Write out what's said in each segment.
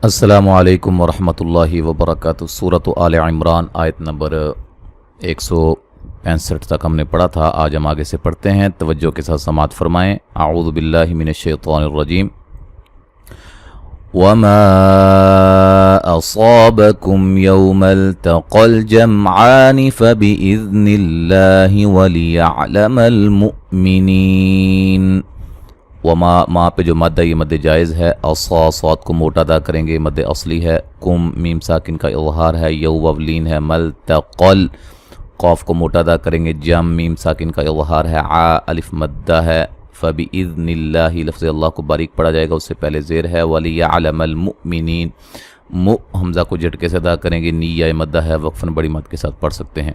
السلام علیکم ورحمۃ اللہ وبرکاتہ۔ سورۃ آل عمران آیت نمبر 165 تک ہم نے پڑھا تھا، آج ہم آگے سے پڑھتے ہیں، توجہ کے ساتھ سماعت فرمائیں۔ اعوذ باللہ من الشیطان الرجیم۔ وما اصابکم یوم التقى الجمعان فبإذن اللہ ولیعلم المؤمنین۔ وما ما پہ جو مد ہے یہ مد جائز ہے، صاد کو موٹا ادا کریں گے، مد اصلی ہے۔ کم میم ساکن کا اظہار ہے، یو وولین ہے۔ ملتقل قاف کو موٹا ادا کریں گے، جم میم ساکن کا اظہار ہے، الف مدہ ہے۔ فبإذن اللہ لفظ اللہ کو باریک پڑھا جائے گا، اس سے پہلے زیر ہے۔ ولیعلم المؤمنین حمزہ کو جھٹکے سے ادا کریں گے، نی یا مدہ ہے، وقفاً بڑی مد کے ساتھ پڑھ سکتے ہیں۔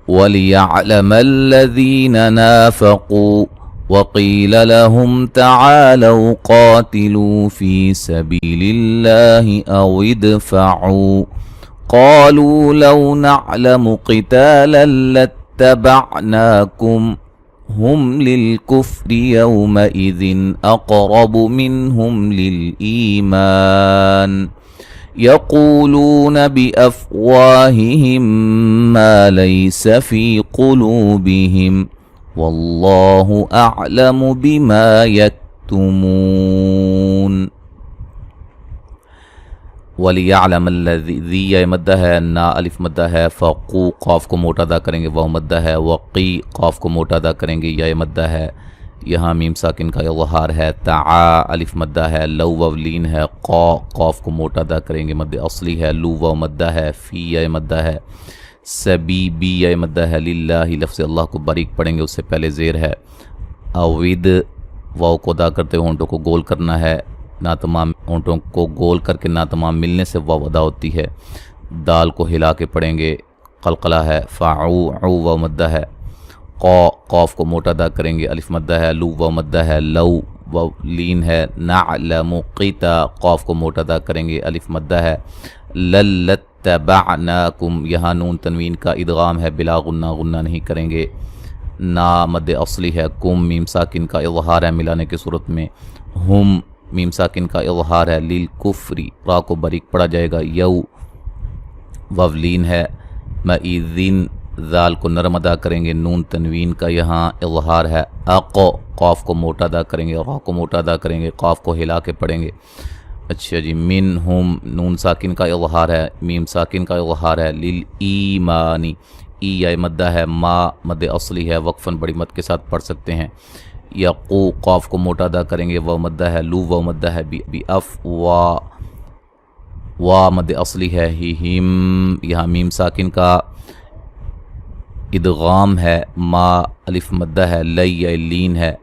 ولیعلم الذین نافقوا وقیل لهم تعالوا قاتلوا فی سبیل اللہ او ادفعوا قالوا لو نعلم قتالا لاتبعناکم هم للكفر يومئذ اقرب منهم للإيمان يقولون بأفواههم ما ليس في قلوبهم واللہ اعلم بما یکتمون۔ ولیعلم الذی یہ مدہ ہے، نا الف مدہ ہے۔ فقو قاف کو موٹا ادا کریں گے، وہ مدہ ہے۔ وقی قاف کو موٹا ادا کریں گے، یہ مدہ ہے، یہاں میم ساکن کا اظہار ہے۔ تعا الف مدہ ہے، لو وولین ہے۔ قاف کو موٹا ادا کریں گے، مد اصلی ہے۔ لو و مدہ ہے، فی یہ مدہ ہے۔ سبی بی یا مدہ ہے، للہ لفظ اللہ کو باریک پڑھیں گے، اس سے پہلے زیر ہے۔ اوید واو کو ادا کرتے ہوئے ہونٹوں کو گول کرنا ہے، نہ تمام ہونٹوں کو گول کر کے نہ تمام ملنے سے واو ادا ہوتی ہے۔ دال کو ہلا کے پڑھیں گے، قلقلہ ہے۔ فاعو عو و مدہ ہے۔ قاف کو موٹا ادا کریں گے، الف مدہ ہے۔ لو و مدہ ہے، لو و لین ہے۔ نعلم قیتا قاف کو موٹا ادا کریں گے، الف مدہ ہے۔ للت تبعناکم یہاں نون تنوین کا ادغام ہے، بلا غنہ، غنہ نہیں کریں گے۔ نا مد اصلی ہے۔ کم میم ساکن کا اظہار ہے ملانے کی صورت میں۔ ہم میم ساکن کا اظہار ہے، للکفری را کو باریک پڑھا جائے گا، یو وولین ہے۔ مئذن ذال کو نرم ادا کریں گے، نون تنوین کا یہاں اظہار ہے۔ قاف کو موٹا ادا کریں گے، را کو موٹا ادا کریں گے، قاف کو ہلا کے پڑھیں گے۔ اچھا جی، منہم نون ساکن کا اظہار ہے، میم ساکن کا اظہار ہے۔ للایمانی ای یا مدہ ہے، ما مد اصلی ہے، وقفاً بڑی مد کے ساتھ پڑھ سکتے ہیں۔ یقو قاف کو موٹا ادا کریں گے، وہ مدہ ہے۔ لو و مدہ ہے، بی اف وا مد اصلی ہے۔ ہم یہاں میم ساکن کا ادغام ہے، ما الف مدہ ہے۔ لی یا لین ہے۔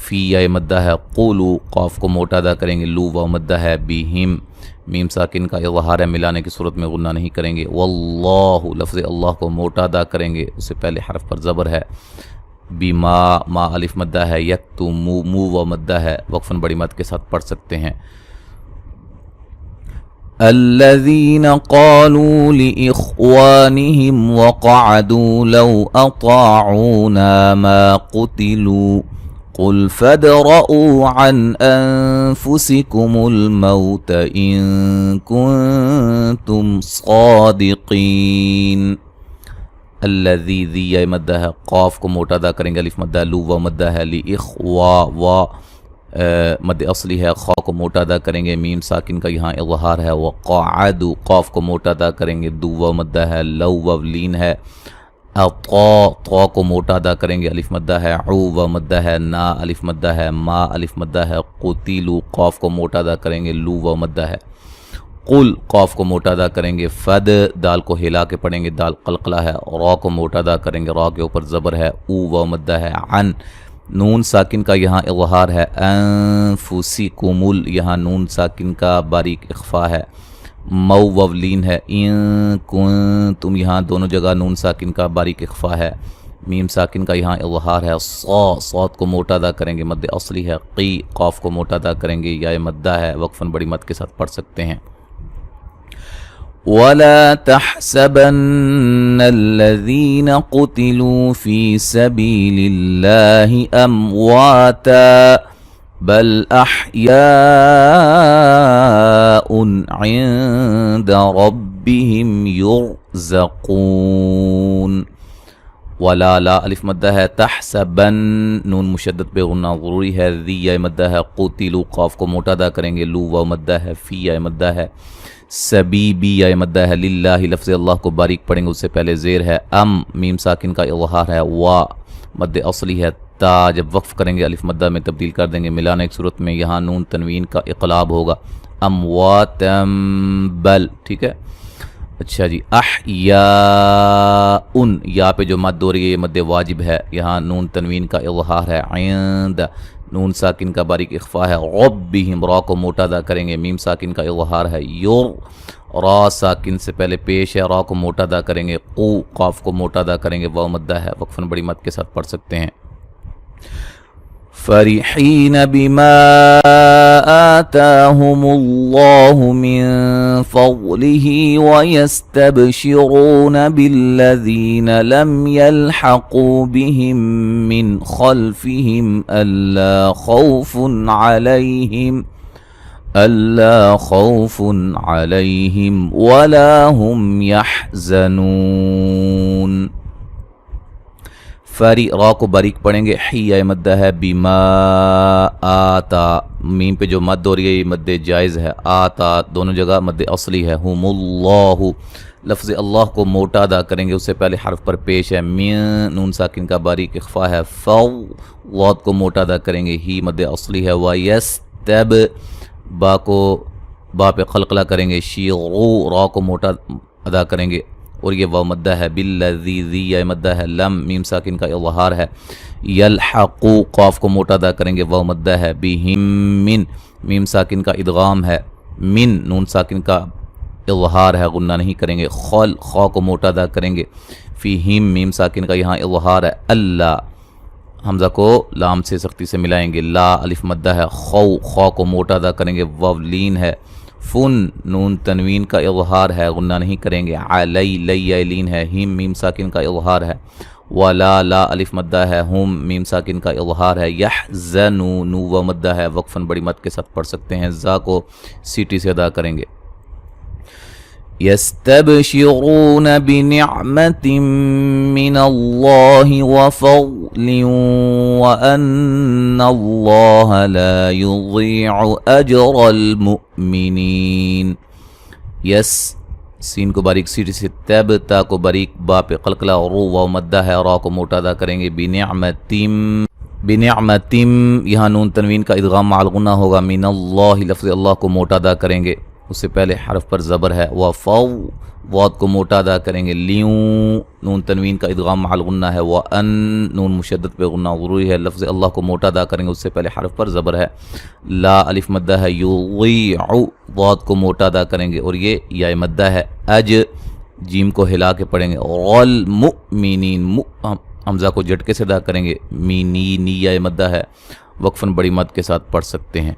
فی یا مدہ ہے۔ قولو قاف کو موٹا ادا کریں گے، لو و مدہ ہے۔ بہم میم ساکن کا اظہار ہے ملانے کی صورت میں، غنہ نہیں کریں گے۔ واللہ لفظ اللہ کو موٹا ادا کریں گے، اس سے پہلے حرف پر زبر ہے۔ بما ما الف مدہ ہے۔ یکتمو مو و مدہ ہے، وقفاً بڑی مد کے ساتھ پڑھ سکتے ہیں۔ الذين قالوا لإخوانهم وقعدوا لو أطاعونا ما قتلوا قل فادرءوا عن أنفسكم الموت إن كنتم صادقين۔ الذي ذی مدہ ہے، قاف کو موٹا ادا کریں گے، الف مدہ، لو و مدہ ہے۔ لإخوا و مد اصلی ہے، خا کو موٹا ادا کریں گے، میم ساکن کا یہاں اظہار ہے۔ وقعدوا قاف کو موٹا ادا کریں گے، دو و مدہ ہے۔ لو و لین ہے۔ طا کو موٹا ادا کریں گے، الف مدہ ہے۔ عو و مدہ ہے۔ نا الف مدہ ہے۔ ما الف مدہ ہے۔ قتلو قاف کو موٹا ادا کریں گے، لو و مدہ ہے۔ قل قاف کو موٹا ادا کریں گے، فد دال کو ہلا کے پڑھیں گے، دال قلقلہ ہے۔ را کو موٹا ادا کریں گے، را کے اوپر زبر ہے۔ او و مدہ ہے۔ عن نون ساکن کا یہاں اظہار ہے۔ انفسکم یہاں نون ساکن کا باریک اخفا ہے۔ مو وولین ہے۔ ان کنتم یہاں دونوں جگہ نون ساکن کا باریک اخفا ہے، میم ساکن کا یہاں اظہار ہے۔ صاد کو موٹا ادا کریں گے، مد اصلی ہے۔ قی قاف کو موٹا ادا کریں گے، یا مدہ ہے، وقفاً بڑی مد کے ساتھ پڑھ سکتے ہیں۔ ولا تحسبن الذين قتلوا في سبيل الله أمواتا بل احیاء عند ربهم یرزقون. ولا لا الف مدہ ہے. تحسبن نون مشدد پہ غنہ ضروری ہے. ذی یا مدہ ہے. قتلوا قاف کو موٹا ادا کریں گے. لو و مدہ ہے. فی یا مدہ ہے. سبیبی یا مدہ ہے. للہ لفظ اللہ کو باریک پڑھیں گے، اس سے پہلے زیر ہے. ام میم ساکن کا اظہار ہے. وا مد اصلی ہے. تا جب وقف کریں گے الف مدہ میں تبدیل کر دیں گے ملانا ایک صورت میں. یہاں نون تنوین کا اقلاب ہوگا. امواتم بل. ٹھیک ہے. اچھا جی. احیاء یا پہ جو مد ہو رہی ہے یہ مد واجب ہے. یہاں نون تنوین کا اظہار ہے. عند نون ساکن کا باریک اخفا ہے. ربہم را کو موٹا ادا کریں گے. میم ساکن کا اظہار ہے. یور را ساکن سے پہلے پیش ہے. را کو موٹا ادا کریں گے. قو قاف کو موٹا ادا کریں گے. واو مدہ ہے. وقفاً بڑی مد کے ساتھ پڑھ سکتے ہیں. فرحین بما آتاهم الله من فضله ويستبشرون بالذين لم يلحقوا بهم من خلفهم ألا خوف عليهم ولا هم يحزنون. فری را کو باریک پڑھیں گے. حی یا مدہ ہے. بیما آتا میم پہ جو مد ہو رہی ہے یہ مد جائز ہے. آتا دونوں جگہ مد اصلی ہے. ہم اللہ لفظ اللہ کو موٹا ادا کریں گے، اس سے پہلے حرف پر پیش ہے. مین نون ساکن کا باریک اخفا ہے. فو واد کو موٹا ادا کریں گے. ہی مد اصلی ہے. ویستب با کو با پہ قلقلہ کریں گے. شیغو را کو موٹا ادا کریں گے اور یہ واو مدہ ہے. بالذی ذی یا مدہ ہے. لم میم ساکن کا اظہار ہے. یلحقو قاف کو موٹا ادا کریں گے. واو مدہ ہے. بہم من میم ساکن کا ادغام ہے. من نون ساکن کا اظہار ہے، غنہ نہیں کریں گے. خل خا کو موٹا ادا کریں گے. فیہم میم ساکن کا یہاں اظہار ہے. اللہ حمزہ کو لام سے سختی سے ملائیں گے. لا الف مدہ ہے. خو خا کو موٹا ادا کریں گے. واو لین ہے. فن نون تنوین کا اظہار ہے، غنہ نہیں کریں گے. علی لی لین ہے. ہم میم ساکن کا اظہار ہے. ولا لا الف مدہ ہے. ہم میم ساکن کا اظہار ہے. یحزنو نو و مدہ ہے. وقفاً بڑی مد کے ساتھ پڑھ سکتے ہیں. زا کو سیٹی سے ادا کریں گے. یستبشرون بنعمت من اللہ وفضل وان اللہ لا یضیع اجر المؤمنین. یس سین کو باریک سیٹی سے. تب تا کو باریک با پہ قلقلہ. رو واو مدہ ہے. را کو موٹا ادا کریں گے. بنعمتم یہاں نون تنوین کا ادغام مع الغنہ ہوگا. من اللہ لفظ اللہ کو موٹا ادا کریں گے، اس سے پہلے حرف پر زبر ہے. وفو واد کو موٹا ادا کریں گے. لیوں نون تنوین کا ادغام مع الغنہ ہے. وان نون مشدد پہ غنہ ضروری ہے. لفظ اللہ کو موٹا ادا کریں گے، اس سے پہلے حرف پر زبر ہے. لا الف مدہ ہے. یضیع واد کو موٹا ادا کریں گے اور یہ یا مدہ ہے. اج جیم کو ہلا کے پڑھیں گے. غل مؤمنین حمزہ کو جھٹکے سے ادا کریں گے. مینی نی یا مدہ ہے. وقفاً بڑی مد کے ساتھ پڑھ سکتے ہیں.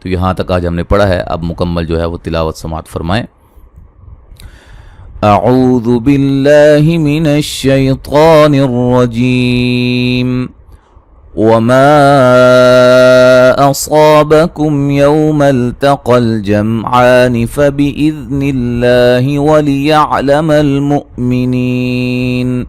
تو یہاں تک آج ہم نے پڑھا ہے. اب مکمل جو ہے وہ تلاوت سماعت فرمائیں. اعوذ باللہ من الشیطان الرجیم. وما اصابکم یوم التقى الجمعان فبإذن اللہ وليعلم المؤمنین.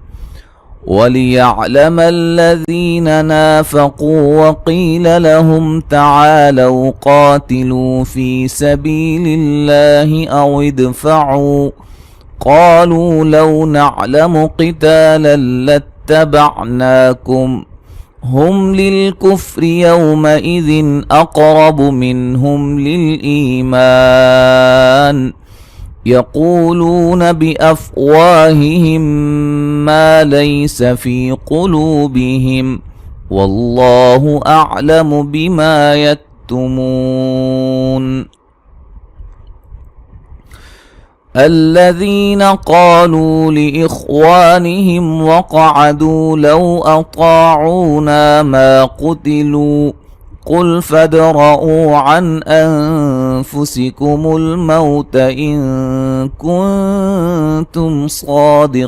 وَلِيَعْلَمَ الَّذِينَ نَافَقُوا وَقِيلَ لَهُمْ تَعَالَوْا قَاتِلُوا فِي سَبِيلِ اللَّهِ أَوِ ادْفَعُوا قَالُوا لَوْ نَعْلَمُ قِتَالًا لَاتَّبَعْنَاكُمْ هُمْ لِلْكُفْرِ يَوْمَئِذٍ أَقْرَبُ مِنْهُمْ لِلْإِيمَانِ يقولون بأفواههم ما ليس في قلوبهم والله أعلم بما يكتمون. الذين قالوا لإخوانهم وقعدوا لو أطاعونا ما قتلوا قل فادرءوا عن أنفسكم الموت إن كنتم صادقين.